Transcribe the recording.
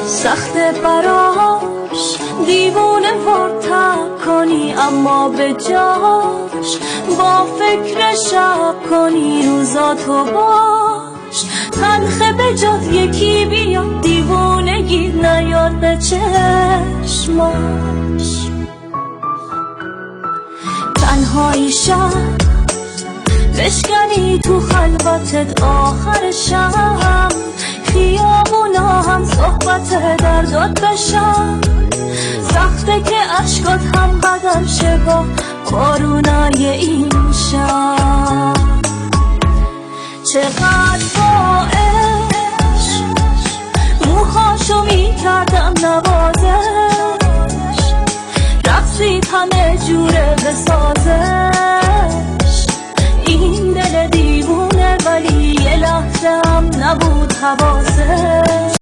سخت براش دیوونه ورد کنی، اما به جاش با فکر شب کنی روزاتو باش. تلخه به جات یکی بیاد دیوونگی نیاد به چشماش. تنهایی شب بشکنی تو خلوتت آخر شب، خیابونا هم صحبت دردات بشن. سخته که عشقات هم قدر شه با بارونای این شب. چقدر با عشق موهاشو میکردم نوازش، رفتید همه جوره بسازش. این دل دیوونه ولی یه لحظه هم نبود حواسش.